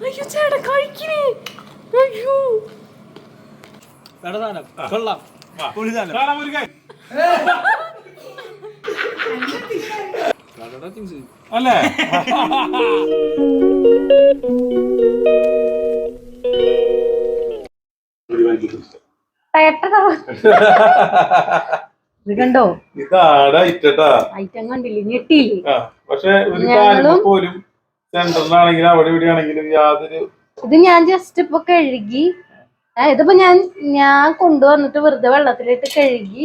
അയ്യോ ചേട്ടാ കഴിക്കണേ. അയ്യോ കൊള്ളാം. അല്ലേ? ഇത് കണ്ടോ? ഐറ്റം കണ്ടില്ലേ? ഞെട്ടിയില്ലേ? പക്ഷെ ഒരു കാര്യം പോലും സെന്ററിലാണെങ്കിലും അവിടെ ഇവിടെ ആണെങ്കിലും യാതൊരു ഇത് ഞാൻ ജസ്റ്റ് ഇപ്പൊ കഴുകി, ഇതിപ്പോ ഞാൻ കൊണ്ടുവന്നിട്ട് വെറുതെ വെള്ളത്തിലിട്ട് കഴുകി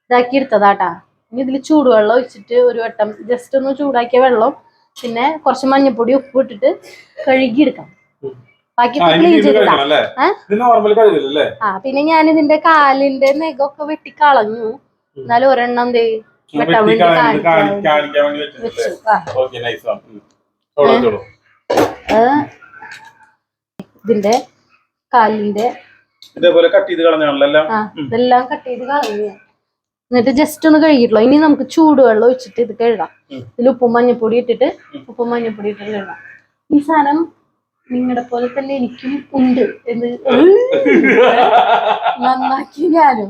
ഇതാക്കി എടുത്തതാട്ടാ. ഇനി ഇതിൽ ചൂടുവെള്ളം ഒഴിച്ചിട്ട് ഒരു വട്ടം ജസ്റ്റ് ഒന്ന് ചൂടാക്കിയ വെള്ളം, പിന്നെ കുറച്ച് മഞ്ഞപ്പൊടി ഉപ്പ് ഇട്ടിട്ട് കഴുകി എടുക്കാം. ബാക്കി ക്ലീൻ ചെയ്തിടാം. പിന്നെ ഞാൻ ഇതിന്റെ കാലിന്റെ നെഗൊക്കെ വെട്ടിക്കളഞ്ഞു. എന്നാലും ഒരെണ്ണം വെട്ടാൻ വേണ്ടി വെച്ചു. ഇതിന്റെ കാലിന്റെ ഇതെല്ലാം കട്ട് ചെയ്ത് കളഞ്ഞു. എന്നിട്ട് ജസ്റ്റ് ഒന്ന് കഴുകിയിട്ടുള്ളൂ. ഇനി നമുക്ക് ചൂടുവെള്ളം ഒഴിച്ചിട്ട് ഇത് കഴുകാം. ഇതിൽ ഉപ്പും മഞ്ഞപ്പൊടി ഇട്ടിട്ട് കഴുകാം. ഈ സാധനം നിങ്ങളുടെ പോലെ തന്നെ എനിക്കും ഉണ്ട് എന്ന് നന്നാക്കി ഞാനും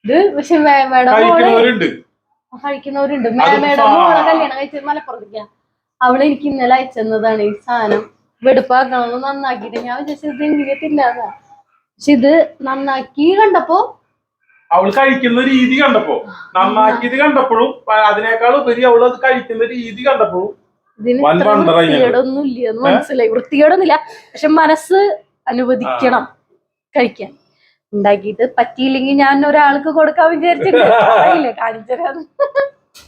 ഇത്. പക്ഷെ കഴിക്കുന്നവരുണ്ട്. മേഡം മോളെ കല്യാണം കഴിച്ചത് മലപ്പുറത്തേക്കാ. അവള് എനിക്ക് ഇന്നലെ അയച്ചെന്നതാണ് ഈ സാധനം. വെടുപ്പാക്കണമെന്ന് നന്നാക്കിട്ട് ഞാൻ വിചാരിച്ചത് ഇത് എങ്ങനെ തിന്നാതാ. പക്ഷെ ഇത് നന്നാക്കി കണ്ടപ്പോ, അവള് കഴിക്കുന്ന രീതി കണ്ടപ്പോ, നന്നാക്കിയത് കണ്ടപ്പോഴും അതിനേക്കാൾ ഉപരി അവള് അത് കഴിക്കുന്ന രീതി കണ്ടപ്പോഴും ഇതിന് വൃത്തികേടൊന്നും ഇല്ലെന്ന് മനസ്സിലായി. വൃത്തികേടൊന്നുമില്ല, പക്ഷെ മനസ്സ് അനുവദിക്കണം കഴിക്കാൻ. ഉണ്ടാക്കിയിട്ട് പറ്റിയില്ലെങ്കിൽ ഞാൻ ഒരാൾക്ക് കൊടുക്കാൻ വിചാരിച്ചിട്ട് കാണിച്ചത്.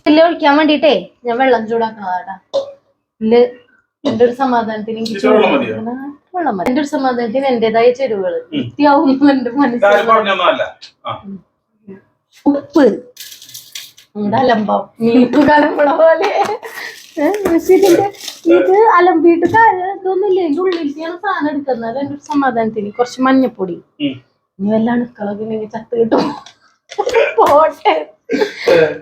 ഇല്ല ഒഴിക്കാൻ വേണ്ടിട്ടേ ഞാൻ വെള്ളം ചൂടാക്കണതാട്ടാ. ഇതില് എന്റെ ഒരു സമാധാനത്തിന് എനിക്ക് വെള്ളം മതി. എന്റെ ഒരു സമാധാനത്തിന് എന്റേതായ ചെരുവുകള് വൃത്തിയാവും എന്റെ മനസ്സിലാവും. ഉപ്പ് നമ്മുടെ അലമ്പം മീപ്പ് കലമ്പണ പോലെ ഇത് അലമ്പിയിട്ട് ഇതൊന്നുമില്ല. എന്റെ ഉള്ളിലേക്കാണ് സാധനം എടുക്കുന്നത്. എന്റെ ഒരു സമാധാനത്തിന് കുറച്ച് മഞ്ഞപ്പൊടി, ഇനി വല്ല അണുക്കളൊക്കെ ചത്ത് കിട്ടും പോട്ടെ.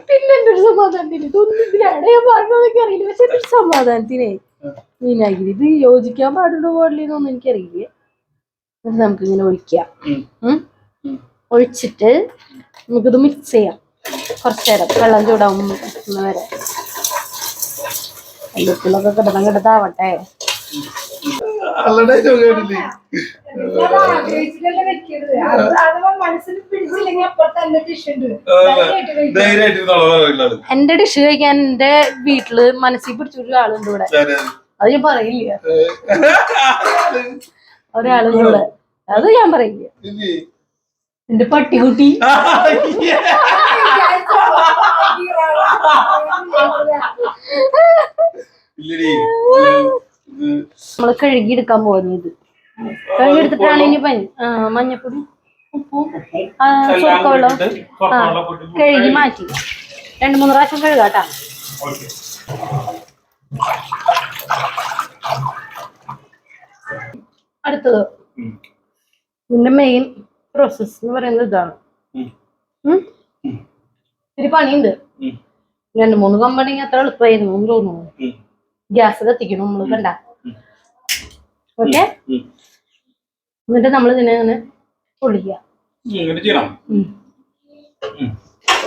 പിന്നെ എന്റെ ഒരു സമാധാനത്തിന് ഇതൊന്നും ഇതിലാണ് ഞാൻ പറഞ്ഞതൊക്കെ അറിയില്ല. പക്ഷെ എന്റെ ഒരു സമാധാനത്തിനേ മീനാഗിരി ഇത് യോജിക്കാൻ പാടുണ്ടോ പാടില്ലെന്നൊന്നും എനിക്കറിയില്ല. നമുക്ക് ഇങ്ങനെ ഒഴിക്കാം. ഒഴിച്ചിട്ട് നമുക്കിത് മിക്സ് ചെയ്യാം കുറച്ചു നേരം, വെള്ളം ചൂടാവുന്ന വരെ. വെള്ളത്തിലൊക്കെ കിടത്താവട്ടെ. എന്റെ ഡിഷ് കഴിക്കാൻ എന്റെ വീട്ടില് മനസ്സിൽ പിടിച്ചൊരു ആളുണ്ട് ഇവിടെ. അത് ഞാൻ പറയില്ല. ഒരാളുണ്ട് ഇവിടെ, അത് ഞാൻ പറയില്ല. എന്റെ പട്ടിക്കുട്ടി നമ്മള് കഴുകിയെടുക്കാൻ പോകുന്നത്. ഇത് കഴുകിയെടുത്തിട്ടാണ് ഇനി മഞ്ഞപ്പൊടി ഉപ്പും ചുവക്ക വെള്ളം കഴുകി മാറ്റി 2-3 പ്രാവശ്യം കഴുകാട്ടാ. അടുത്തത് ഇതിന്റെ മെയിൻ പ്രോസസ് എന്ന് പറയുന്നത് ഇതാണ്. ഇത്തിരി പണിയുണ്ട്. 2-3 കമ്പനി അത്ര എളുപ്പമായിരുന്നു എന്ന് തോന്നുന്നു. ഗ്യാസ് കത്തിക്കണം നമ്മള് കണ്ട. ഓക്കെ, എന്നിട്ട് നമ്മൾ ഇതിനെ അങ്ങനെ പൊള്ളിക്കുക.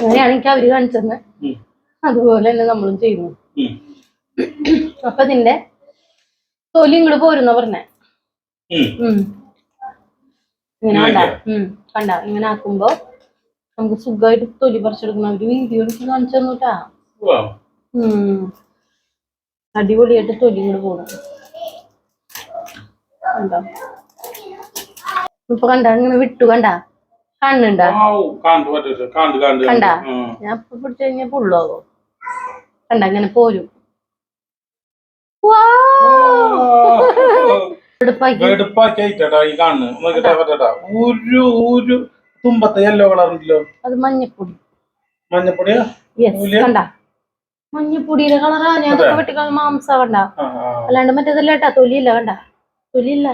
അങ്ങനെയാണ് എനിക്ക് അവര് കാണിച്ചത്. അതുപോലെ തന്നെ നമ്മളും ചെയ്യുന്നു. അപ്പൊ ഇതിന്റെ തൊലി ഇങ്ങോട്ട് പോരുന്ന പറഞ്ഞേ. ഇങ്ങനെ കണ്ട ഇങ്ങനെ ആക്കുമ്പോ നമുക്ക് സുഖമായിട്ട് തൊലി പറിച്ചെടുക്കണം. അവര് വീഡിയോ എടുത്ത് കാണിച്ചു തന്നൂട്ടാ. അടിപൊളിയായിട്ട് തൊലി ഇങ്ങോട്ട് പോകണം. കണ്ടോ ഇപ്പൊ കണ്ട ഇങ്ങനെ വിട്ടു. കണ്ട കണ്ണുണ്ട? കണ്ട ഞാൻ ഇപ്പൊ പിടിച്ചു കഴിഞ്ഞാൽ പുള്ളാവോ? കണ്ട ഇങ്ങനെ പോരും. അത് മഞ്ഞപ്പൊടി. മഞ്ഞപ്പൊടിയാ? കണ്ട മഞ്ഞപ്പൊടിയുടെ കളറാ. ഞാൻ അതൊക്കെ വെട്ടിക്കള മാംസ കണ്ട, അല്ലാണ്ട് മറ്റേതല്ല കേട്ടാ. തൊലിയില്ല കണ്ട, തൊലിയില്ല.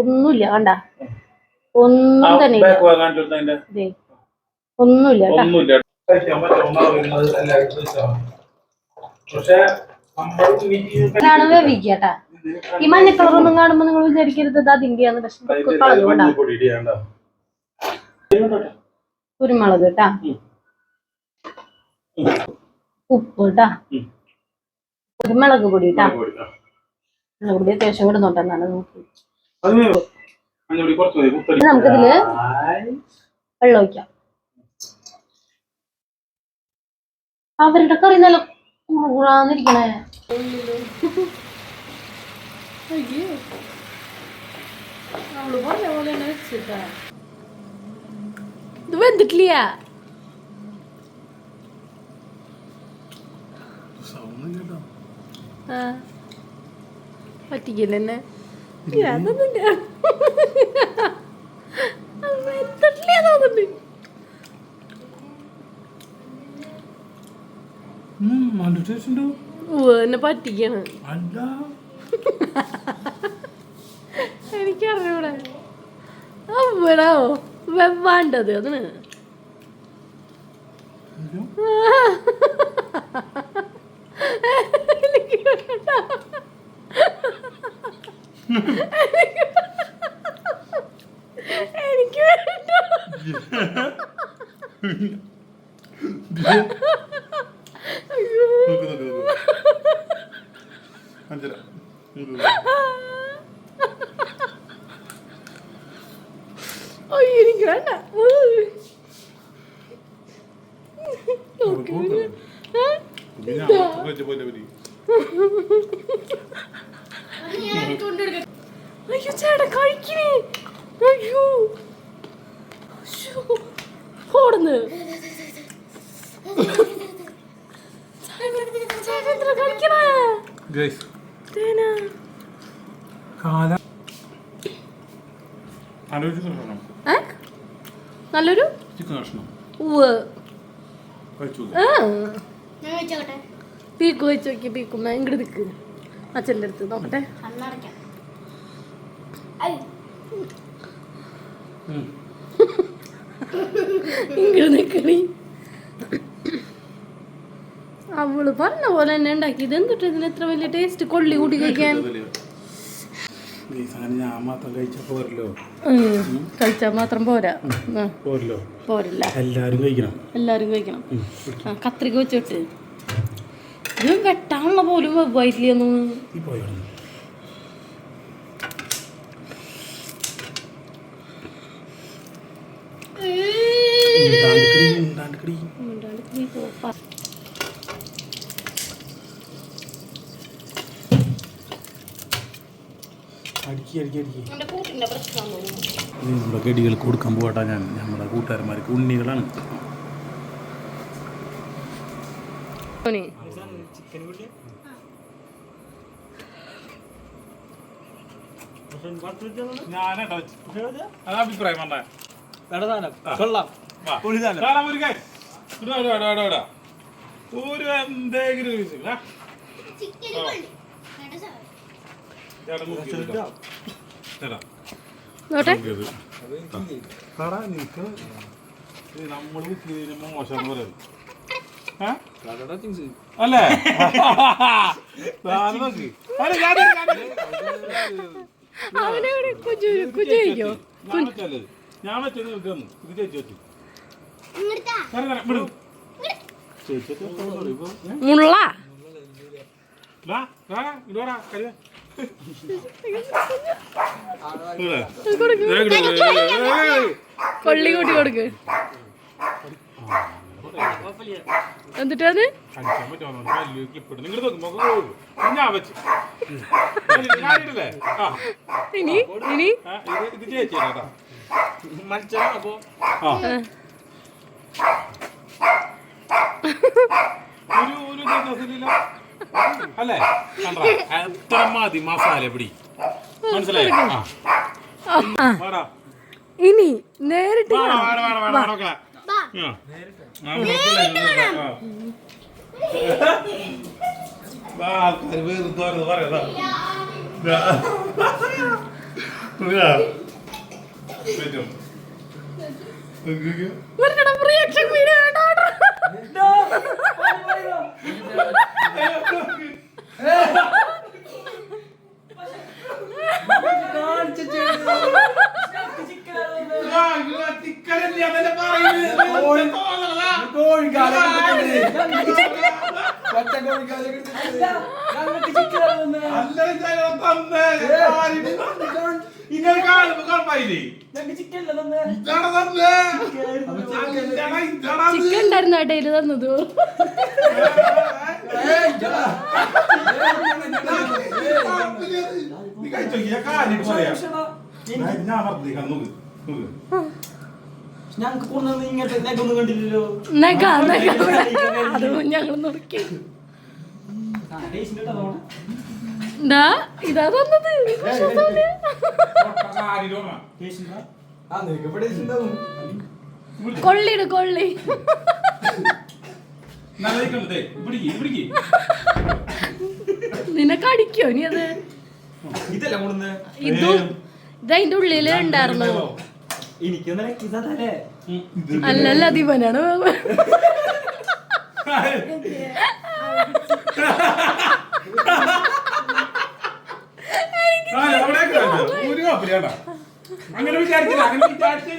ഒന്നുമില്ല കണ്ട, ഒന്നും തന്നെ ഒന്നുമില്ല. കഴിക്കാൻ പറ്റുമെന്ന് അറിയുന്നത് എല്ലാവർക്കും ഇഷ്ടമാണ്. പക്ഷെ നമ്മൾ വേവിക്കട്ടാ. ഈ മഞ്ഞ കളറൊന്നും കാണുമ്പോ നിങ്ങൾ വിചാരിക്കരുത് ഇത് അതിന്റെയാണ്. പക്ഷെ കളഞ്ഞുകൊണ്ടാ. കുരുമുളക് കേട്ടാ, ഉപ്പ് കേട്ടാ, കുരുമുളക് പൊടി കേട്ടാ. മുളക് പൊടി അത്യാവശ്യം കിടന്നോട്ടെന്നാണ് നോക്കി. നമുക്കിതില് വെള്ളം ഒഴിക്കാം. അവരുടെ കറി നല്ല കുറാന്നിരിക്കണേ. ഇത് വെന്തിട്ടില്ല. പറ്റിക്കലെന്നെ എന്നെ പറ്റിക്കാണ്. എനിക്കറിയൂടെ അവിടാവോ വേണ്ടത് അതിന്. എനിക്ക് വേണ്ട. എനിക്ക് വേണ്ട. അയ്യോ ചേട്ടാ കഴിക്കണേ. അയ്യോ ഓടുന്നു. നല്ലൊരു പീക്ക് വെച്ച് നോക്കി. പീക്കുമ്പോ ഇങ്ങോട്ട് നിക്ക്. അച്ഛൻ്റെ അടുത്ത് നോക്കട്ടെ. ഇങ്ങോട്ട് നിക്കണി. അവള് പറഞ്ഞ പോലെ തന്നെ ഉണ്ടാക്കി. ഇത് എന്തിട്ട് ഇതിന് എത്ര വലിയ ടേസ്റ്റ്? കൊള്ളി കൂട്ടി കഴിക്കാൻ കഴിച്ചാൽ മാത്രം പോരാ. പോരല്ല, എല്ലാരും കഴിക്കണം. കത്രിക വെച്ചിട്ട് ഇത് വെട്ടാനുള്ള പോലും വെവ്വായിട്ടില്ലെന്നു. നമ്മുടെ ഗഡികൾ കൊടുക്കാൻ പോകട്ടാ. ഞാൻ നമ്മുടെ കൂട്ടുകാരന്മാർക്ക് ഉണ്ണികളാണ്. അഭിപ്രായം ഒരു എന്തെങ്കിലും നമ്മള് മോശം പോലെ അല്ലേ? ഞാൻ വെച്ചത് ഇത് ചേച്ചി വെച്ചു. കൊള്ളി കൂട്ടി കൊടുക്ക്. എന്നിട്ടത് ഇനി ഇനി ഇത് ചേച്ചി അല്ലേ? എത്ര മതി മസാല പിടി. മനസ്സിലായി? ഇനി നേരിട്ട് ആൾക്കാർ വേറെ പറയാ. റിയാക്ഷൻ വീഡിയോ ഇങ്ങനെ കാണുമ്പോ കുഴപ്പമില്ലേ? ചിക്കൻ ഉണ്ടായിരുന്നു ഇടയില് തന്നത്. ഞങ്ങക്ക് ഇങ്ങനത്തെ നെഗൊന്നും കണ്ടില്ലല്ലോ. അത് ഞങ്ങൾ നോക്കി ഇതാ തന്നത്. കൊള്ളിട് കൊള്ളി നിനക്ക് അടിക്കോ ഇനി അത്? ഇതും ഇതതിന്റെ ഉള്ളില് ഉണ്ടായിരുന്നു. അല്ലല്ല ദിവനാണ്. അങ്ങനെ വിചാരിച്ചില്ല. അങ്ങനെ വിചാരിച്ചാൽ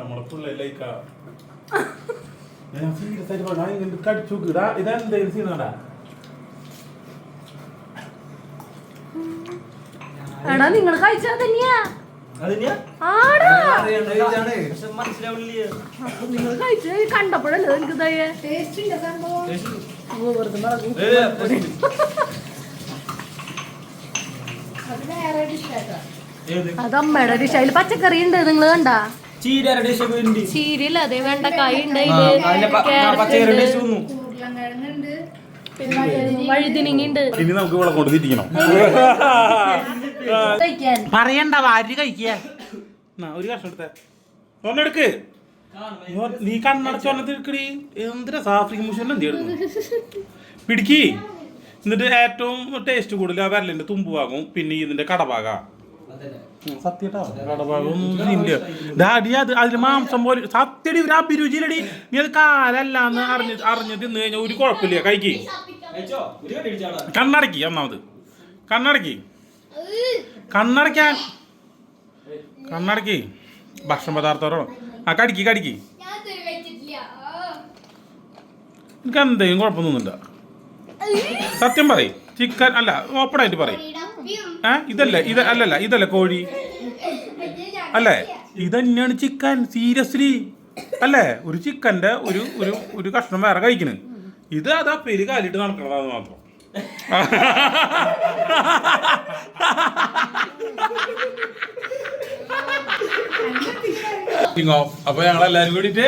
നമ്മളെ പിള്ളേക്ക സീരിയസ് ആയിട്ട് പറഞ്ഞ കടിച്ചു കിടാ. ഇതെന്തെങ്കിലും സീനാടാ? എടാ നിങ്ങൾ കഴിച്ചാ തന്നെയാ. നിങ്ങൾ കഴിച്ച കണ്ടപ്പോഴല്ലേ എനിക്ക് അത് അമ്മയുടെ ഡിഷ്. അതില് പച്ചക്കറി ഉണ്ട്. നിങ്ങൾ കണ്ടാ? ചീരയില്ല, അതെ വെണ്ടക്കായ ഉണ്ട്, വഴുതിനിങ്ങ ഉണ്ട്. ഇനി നമുക്ക് ഇവിടെ കൊണ്ട് തിരിക്കണം. പറയണ്ട, വാരി കഴിക്കുക. ഒരു കഷ്ണം എടുത്തേ. ഒന്നെടുക്ക്. നീ കണ്ണടച്ചോന്നത്തിരി. എന്തിനാ സാഫ്രിക് മുഷൻ എന്ത് എടുക്കുന്നു? പിടിക്ക്. എന്നിട്ട് ഏറ്റവും ടേസ്റ്റ് കൂടുതൽ ആ വിരലിന്റെ തുമ്പുഭാഗവും പിന്നെ ഇതിന്റെ കടഭാഗ. സത്യട്ടോ, കടഭാഗം അതിന് മാംസം പോലെ സത്യടി ഒരു അഭിരുചിയിലടി. നീ അത് കാലല്ലാന്ന് അറിഞ്ഞ് തിന്നു കഴിഞ്ഞാൽ ഒരു കുഴപ്പമില്ല. കഴിക്ക്. കണ്ണടക്കി. ഒന്നാമത് കണ്ണടക്കി. കണ്ണടക്കി ഭക്ഷണ പദാർത്ഥോ. ആ കടിക്ക് കടിക്ക്. എനിക്ക് എന്തെങ്കിലും കുഴപ്പമൊന്നുമില്ല. സത്യം പറയും. ചിക്കൻ അല്ല, ഓപ്പണായിട്ട് പറയും. ഇതല്ലേ അല്ലല്ല ഇതല്ലേ കോഴി അല്ലേ? ഇതന്നെയാണ് ചിക്കൻ. സീരിയസ്ലി അല്ലേ? ഒരു ചിക്കൻ്റെ ഒരു കഷ്ണം വേറെ കഴിക്കണ്. ഇത് അതാ പെരി കാലിട്ട് നടക്കണതാന്ന് മാത്രം. അപ്പൊ ഞങ്ങളെല്ലാരും കൂടിട്ട്